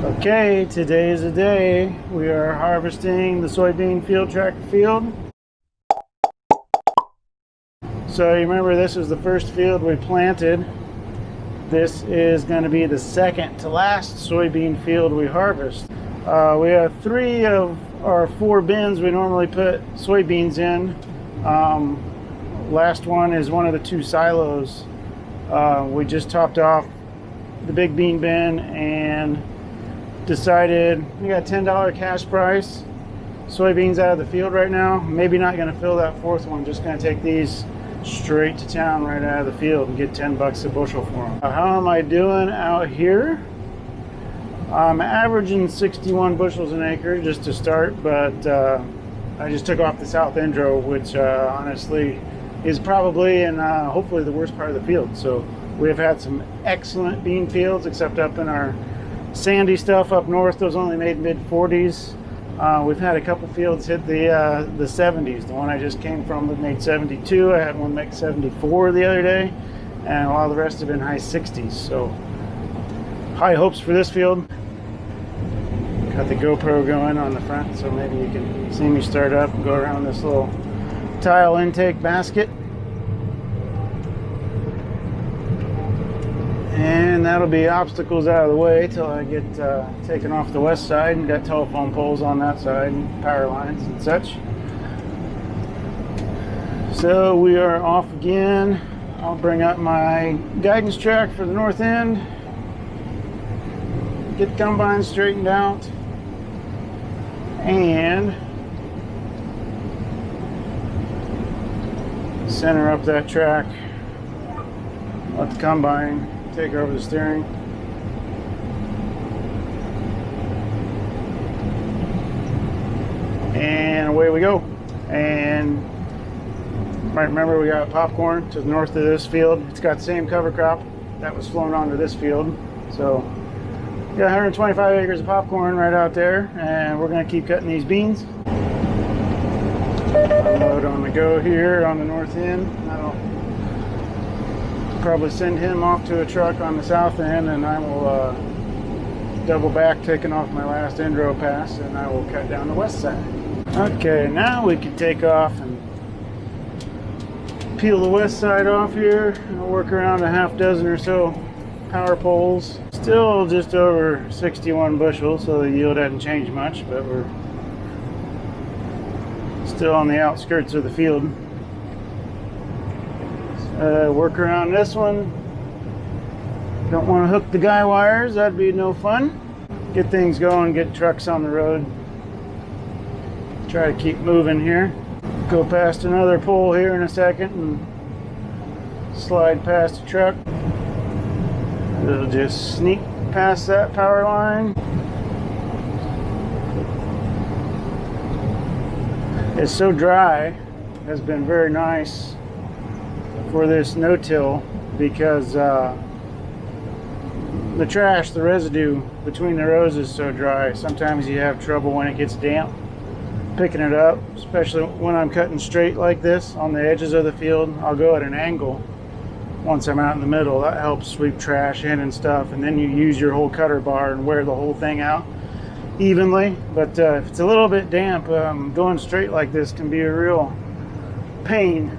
Okay, today is the day. We are harvesting the soybean field tractor field. So you remember this is the first field we planted. This is going to be the second to last soybean field we harvest. We have 3 of our 4 bins we normally put soybeans in. Last one is one of the 2 silos. We just topped off the big bean bin and decided we got $10 cash price soybeans out of the field right now. Maybe not going to fill that 4th one, just going to take these straight to town right out of the field and get 10 bucks a bushel for them. How am I doing out here? I'm averaging 61 bushels an acre just to start, but I just took off the south end row, which honestly is probably and hopefully the worst part of the field. So we have had some excellent bean fields, except up in our sandy stuff up north. Those only made mid-40s. We've had a couple fields hit the 70s. The one I just came from made 72. I had one make 74 the other day, and while the rest have been high 60s. So high hopes for this field. Got the GoPro going on the front, so maybe you can see me start up and go around this little tile intake basket. And that'll be obstacles out of the way till I get taken off the west side and got telephone poles on that side and power lines and such. So we are off again. I'll bring up my guidance track for the north end, get the combine straightened out, and center up that track. Let the combine take over the steering. And away we go. And right, remember we got popcorn to the north of this field. It's got the same cover crop that was flown onto this field. So we got 125 acres of popcorn right out there, and we're going to keep cutting these beans. Unload on the go here on the north end. That'll probably send him off to a truck on the south end, and I will double back, taking off my last end row pass, and I will cut down the west side. Okay, now we can take off and peel the west side off here. I'll work around a half dozen or so power poles. Still just over 61 bushels, so the yield hasn't changed much, but we're still on the outskirts of the field. Work around this one. Don't want to hook the guy wires, that'd be no fun. Get things going, get trucks on the road. Try to keep moving here. Go past another pole here in a second and slide past a truck. It'll just sneak past that power line. It's so dry, it has been very nice for this no-till, because the trash, the residue between the rows is so dry. Sometimes you have trouble when it gets damp picking it up, especially when I'm cutting straight like this on the edges of the field. I'll go at an angle once I'm out in the middle. That helps sweep trash in and stuff, and then you use your whole cutter bar and wear the whole thing out evenly. But if it's a little bit damp, going straight like this can be a real pain.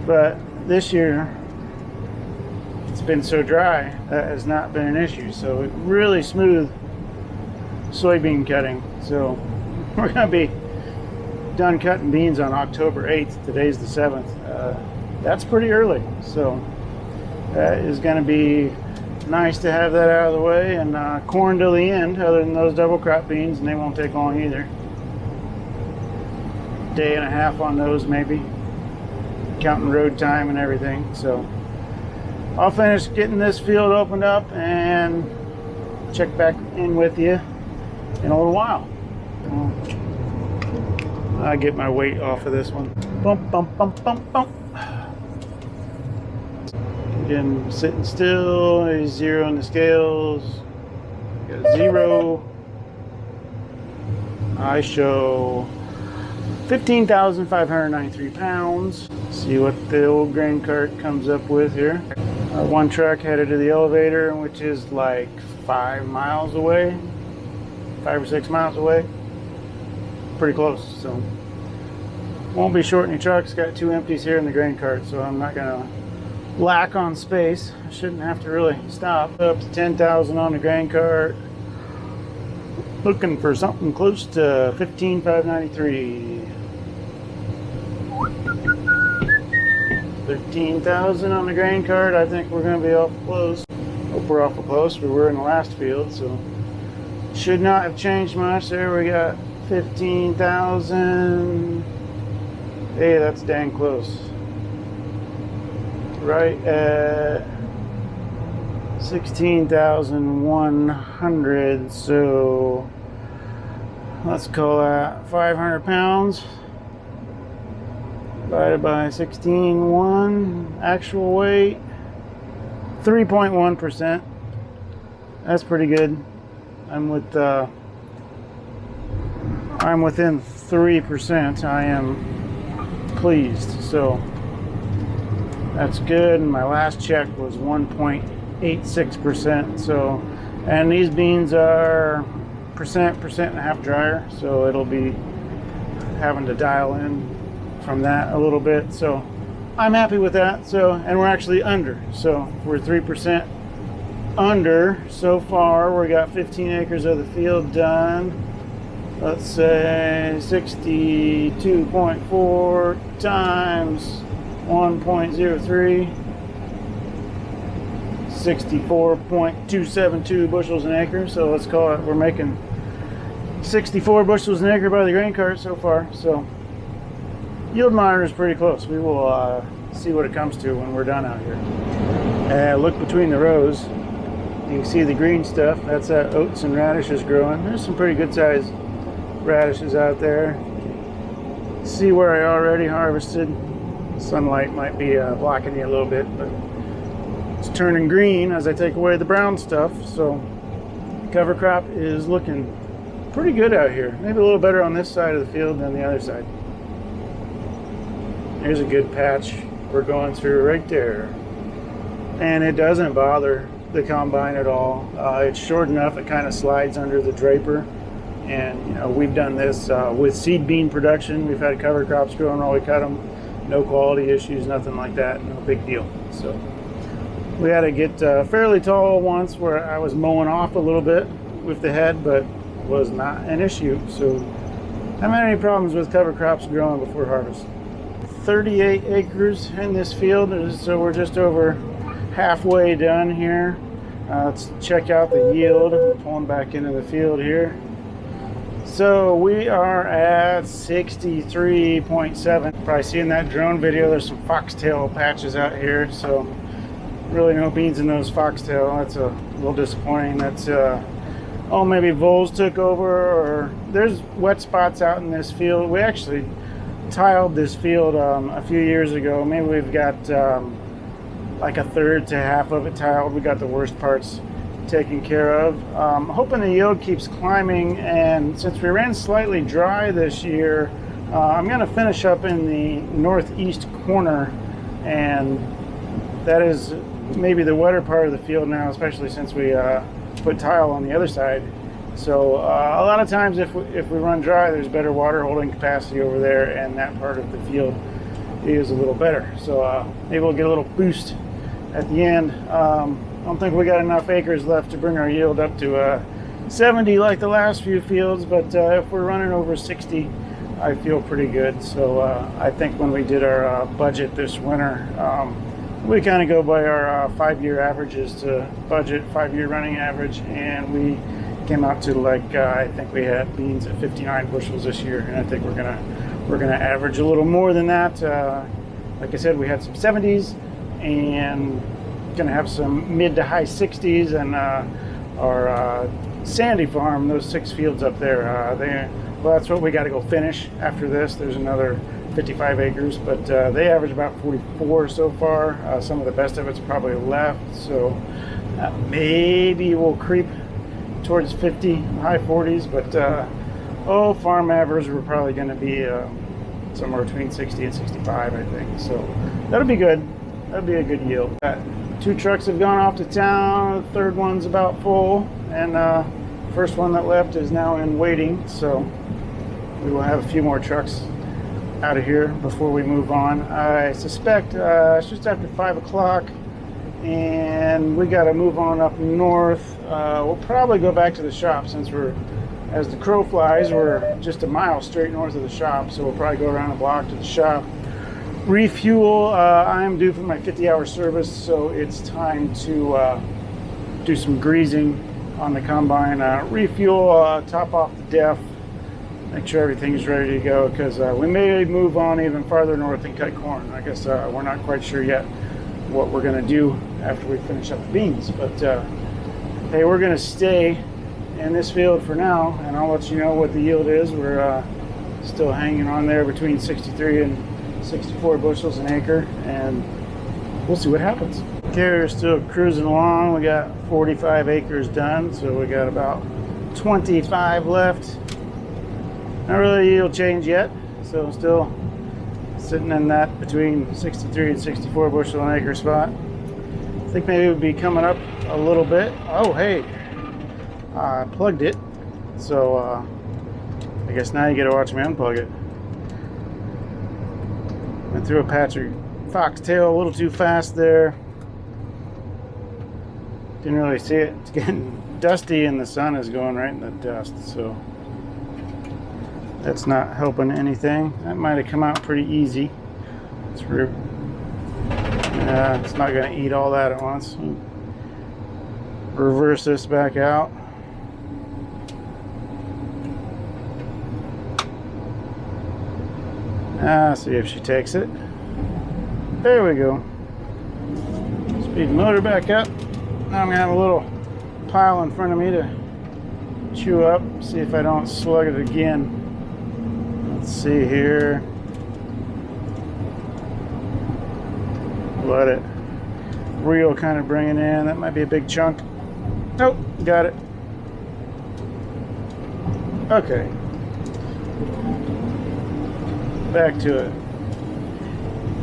But this year it's been so dry that has not been an issue, so it's really smooth soybean cutting. So we're gonna be done cutting beans on October 8th. Today's the 7th. That's pretty early, so that is gonna be nice to have that out of the way. And corn till the end, other than those double crop beans, and they won't take long either. Day and a half on those maybe, counting road time and everything. So I'll finish getting this field opened up and check back in with you in a little while. I get my weight off of this one. Bump, bump, bump, bump, bump. Again, sitting still. He's zero in the scales. Got a 0. I show 15,593 pounds. See what the old grain cart comes up with here. Our one truck headed to the elevator, which is like 5 miles away, 5 or 6 miles away. Pretty close, so won't be short any trucks. Got 2 empties here in the grain cart, so I'm not gonna lack on space. I shouldn't have to really stop. Up to 10,000 on the grain cart. Looking for something close to 15,593. 13,000 on the grain cart. I think we're going to be awful close. Hope we're awful close. We were in the last field, so should not have changed much. There we got 15,000. Hey, that's dang close. Right at 16,100. So let's call that 500 pounds. Divided by 16.1 actual weight, 3.1%. That's pretty good. I'm within 3%. I am pleased. So that's good. And my last check was 1.86%. So, and these beans are percent and a half drier. So it'll be having to dial in from that a little bit, so I'm happy with that. So, and we're actually under, so we're 3% under so far. We got 15 acres of the field done. Let's say 62.4 times 1.03, 64.272 bushels an acre. So let's call it, we're making 64 bushels an acre by the grain cart so far. So yield monitor is pretty close. We will see what it comes to when we're done out here. Look between the rows. You can see the green stuff. That's oats and radishes growing. There's some pretty good sized radishes out there. See where I already harvested. Sunlight might be blocking you a little bit, but it's turning green as I take away the brown stuff. So cover crop is looking pretty good out here. Maybe a little better on this side of the field than the other side. Here's a good patch we're going through right there. And it doesn't bother the combine at all. It's short enough, it kind of slides under the draper. And you know, we've done this with seed bean production. We've had cover crops growing while we cut them. No quality issues, nothing like that, no big deal. So we had to get fairly tall once where I was mowing off a little bit with the head, but it was not an issue. So I haven't had any problems with cover crops growing before harvest. 38 acres in this field, so we're just over halfway done here. Let's check out the yield. I'm pulling back into the field here. So we are at 63.7. Probably seeing that drone video, there's some foxtail patches out here, so really no beans in those foxtail. That's a little disappointing. That's oh, maybe voles took over, or there's wet spots out in this field. We actually tiled this field a few years ago. Maybe we've got like a third to half of it tiled. We got the worst parts taken care of. Hoping the yield keeps climbing, and since we ran slightly dry this year, I'm going to finish up in the northeast corner, and that is maybe the wetter part of the field now, especially since we put tile on the other side. So a lot of times if we run dry, there's better water holding capacity over there, and that part of the field is a little better. So maybe we'll get a little boost at the end. I don't think we got enough acres left to bring our yield up to 70 like the last few fields, but if we're running over 60, I feel pretty good. So I think when we did our budget this winter, we kind of go by our 5-year averages to budget, 5-year running average, and we came out to like I think we had beans at 59 bushels this year, and I think we're gonna average a little more than that. Like I said, we had some 70s, and gonna have some mid to high 60s, and our Sandy farm, those 6 fields up there, well, that's what we got to go finish after this. There's another 55 acres, but they average about 44 so far. Some of the best of it's probably left, so maybe we'll creep towards 50, high 40s, but farm average we're probably going to be somewhere between 60 and 65, I think. So that'll be good. that'd be a good yield. Two trucks have gone off to town. The third one's about full, and first one that left is now in waiting. So we will have a few more trucks out of here before we move on. I suspect it's just after 5 o'clock, and we got to move on up north. We'll probably go back to the shop since we're, as the crow flies, we're just a mile straight north of the shop. So we'll probably go around the block to the shop, refuel. I'm due for my 50-hour service, so it's time to do some greasing on the combine, refuel, top off the def, make sure everything's ready to go, because we may move on even farther north and cut corn. I guess we're not quite sure yet what we're going to do after we finish up the beans, but hey, we're going to stay in this field for now, and I'll let you know what the yield is. We're still hanging on there between 63 and 64 bushels an acre, and we'll see what happens. Carrier's still cruising along. We got 45 acres done, so we got about 25 left. Not really a yield change yet, so still sitting in that between 63 and 64 bushel an acre spot. I think maybe it would be coming up a little bit. Oh, hey, I plugged it, so I guess now you get to watch me unplug it. Went through a patch of foxtail a little too fast there. Didn't really see it. It's getting dusty and the sun is going right in the dust, so that's not helping anything. That might have come out pretty easy. It's not going to eat all that at once. Reverse this back out. See if she takes it. There we go. Speed the motor back up. Now I'm going to have a little pile in front of me to chew up. See if I don't slug it again. Let's see here. Let it reel kind of bring it in. That might be a big chunk. Nope, got it. Okay. Back to it.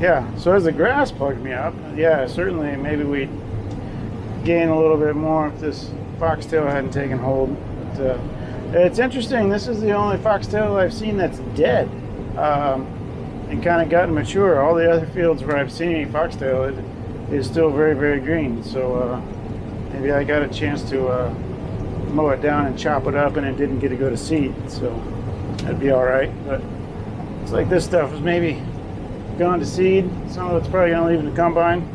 Yeah, so as the grass plugged me up, yeah, certainly maybe we'd gain a little bit more if this foxtail hadn't taken hold. But, it's interesting, this is the only foxtail I've seen that's dead and kind of gotten mature. All the other fields where I've seen any foxtail, it is still very, very green. So maybe I got a chance to mow it down and chop it up, and it didn't get to go to seed, so that'd be all right. But it's like this stuff is maybe gone to seed. Some of it's probably gonna leave in the combine.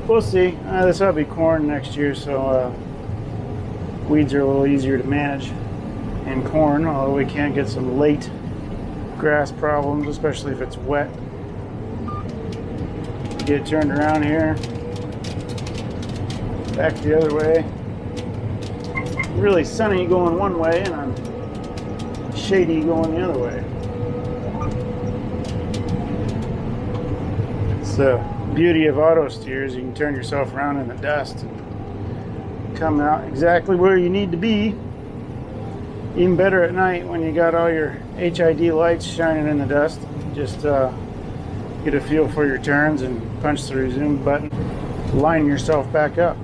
We'll see. This will be corn next year, so weeds are a little easier to manage in corn, although we can get some late grass problems, especially if it's wet. Get it turned around here, back the other way. Really sunny going one way, and I'm shady going the other way. It's the beauty of auto steers. You can turn yourself around in the dust and come out exactly where you need to be. Even better at night when you got all your HID lights shining in the dust. Just get a feel for your turns and punch the resume button, line yourself back up.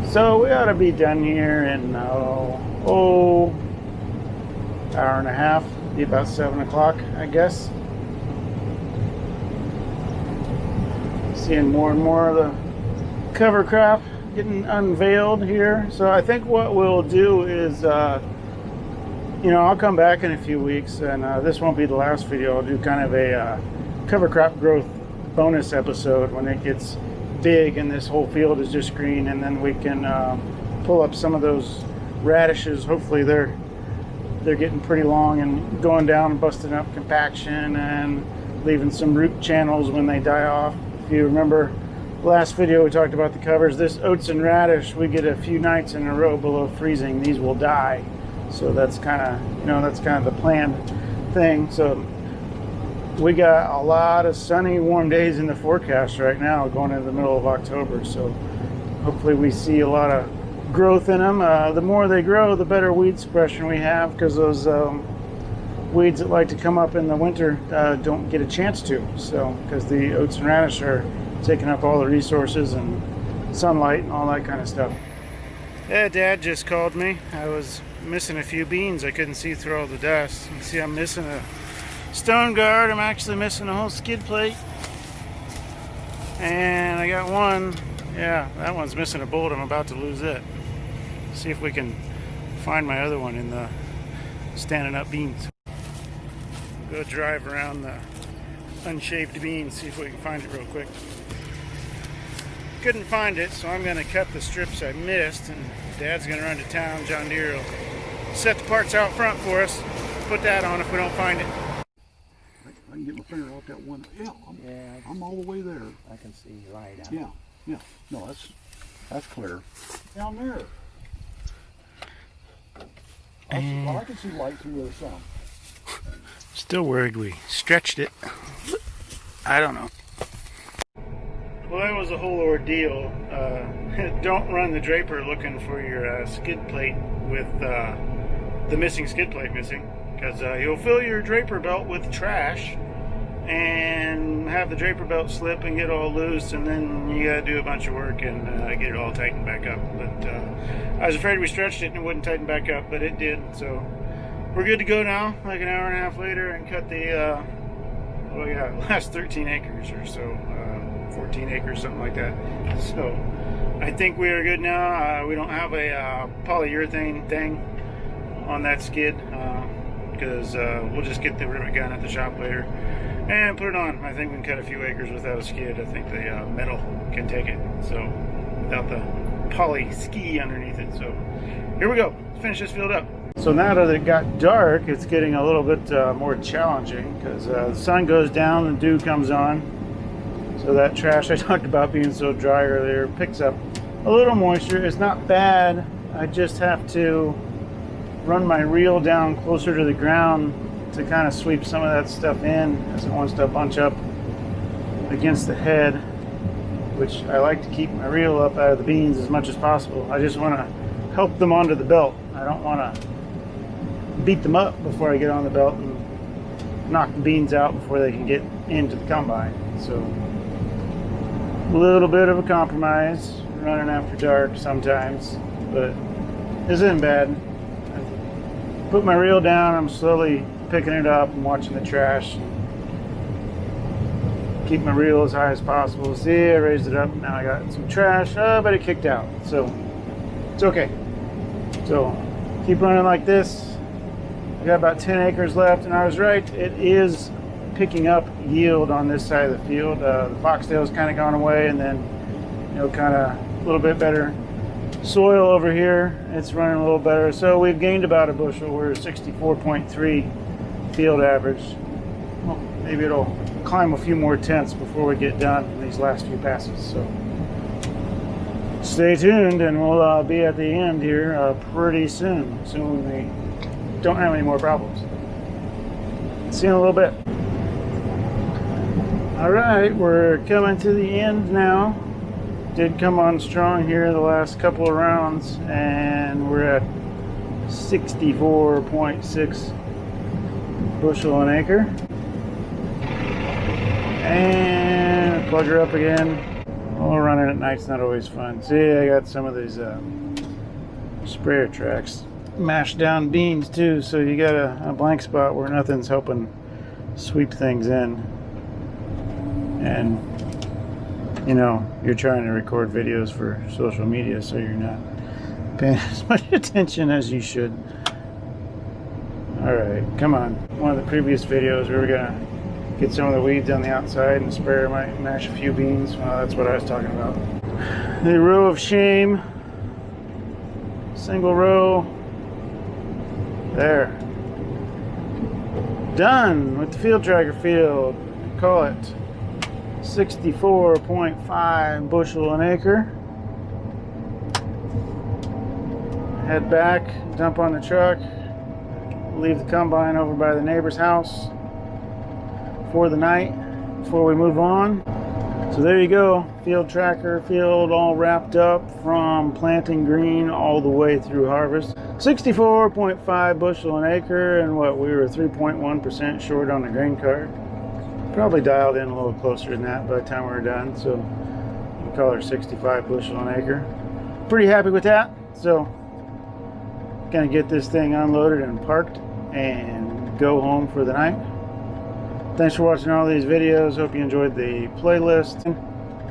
So we ought to be done here in hour and a half, be about 7 o'clock, I guess. Seeing more and more of the cover crop getting unveiled here. So I think what we'll do is, I'll come back in a few weeks, and this won't be the last video. I'll do kind of a cover crop growth bonus episode when it gets big and this whole field is just green, and then we can pull up some of those radishes. Hopefully they're getting pretty long and going down and busting up compaction and leaving some root channels when they die off. If you remember last video, we talked about the covers. This oats and radish, we get a few nights in a row below freezing, these will die. So that's kind of the planned thing. So we got a lot of sunny, warm days in the forecast right now going into the middle of October. So hopefully we see a lot of growth in them. The more they grow, the better weed suppression we have, because those weeds that like to come up in the winter don't get a chance to. So, because the oats and radish are taking up all the resources and sunlight and all that kind of stuff. Yeah, Dad just called me. I was missing a few beans. I couldn't see through all the dust. You can see I'm missing a stone guard. I'm actually missing a whole skid plate. And I got one. Yeah, that one's missing a bolt. I'm about to lose it. See if we can find my other one in the standing up beans. Go drive around the unshaved beans, see if we can find it real quick. Couldn't find it, so I'm going to cut the strips I missed, and Dad's going to run to town. John Deere will set the parts out front for us, put that on if we don't find it. I can get my finger off that one. Yeah, I'm all the way there. I can see right out. Yeah. No, that's clear. Down there. I can see light through there some. Still worried we stretched it. I don't know. Well, that was a whole ordeal. Don't run the draper looking for your skid plate with the missing skid plate missing, because you'll fill your draper belt with trash and have the draper belt slip and get all loose, and then you gotta do a bunch of work and get it all tightened back up. But I was afraid we stretched it and it wouldn't tighten back up, but it did. So we're good to go now, like an hour and a half later, and cut the last 13 acres or so, 14 acres, something like that. So I think we are good now. We don't have a polyurethane thing on that skid, because we'll just get the rivet gun at the shop later and put it on. I think we can cut a few acres without a skid. I think the metal can take it, so without the poly ski underneath it. So here we go. Let's finish this field up. So now that it got dark, it's getting a little bit more challenging, because the sun goes down and dew comes on. So that trash I talked about being so dry earlier picks up a little moisture. It's not bad. I just have to run my reel down closer to the ground to kind of sweep some of that stuff in, as it wants to bunch up against the head, which I like to keep my reel up out of the beans as much as possible. I just want to help them onto the belt. I don't want to beat them up before I get on the belt and knock the beans out before they can get into the combine. So a little bit of a compromise, running after dark sometimes, but this isn't bad. I put my reel down, I'm slowly picking it up and watching the trash. Keep my reel as high as possible. See, I raised it up, now I got some trash, but it kicked out, so it's okay. So keep running like this. I got about 10 acres left, and I was right, it is picking up yield on this side of the field. The foxtail's kind of gone away, and then, kind of a little bit better soil over here. It's running a little better. So we've gained about a bushel. We're 64.3 field average. Well, maybe it'll climb a few more tenths before we get done in these last few passes. So stay tuned, and we'll be at the end here pretty soon. Soon we don't have any more problems. See you in a little bit. Alright, we're coming to the end now. Did come on strong here the last couple of rounds, and we're at 64.6 bushel an acre. And plug her up again. Oh, running at night's not always fun. See, I got some of these sprayer tracks mashed down beans too, so you got a blank spot where nothing's helping sweep things in. And you're trying to record videos for social media, so you're not paying as much attention as you should. Alright, come on. One of the previous videos we were gonna get some of the weeds on the outside, and the sprayer might mash a few beans. Well, that's what I was talking about. The row of shame. Single row. There. Done with the field tracker field. Call it 64.5 bushel an acre. Head back, dump on the truck, leave the combine over by the neighbor's house for the night before we move on. So there you go, field tracker field all wrapped up from planting green all the way through harvest. 64.5 bushel an acre, and what, we were 3.1% short on the grain cart. Probably dialed in a little closer than that by the time we were done, so we call her 65 bushel an acre. Pretty happy with that. So gonna get this thing unloaded and parked and go home for the night. Thanks for watching all these videos. Hope you enjoyed the playlist.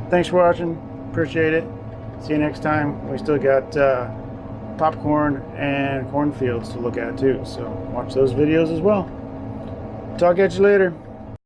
Thanks for watching. Appreciate it. See you next time. We still got popcorn and cornfields to look at too, so watch those videos as well. Talk at you later.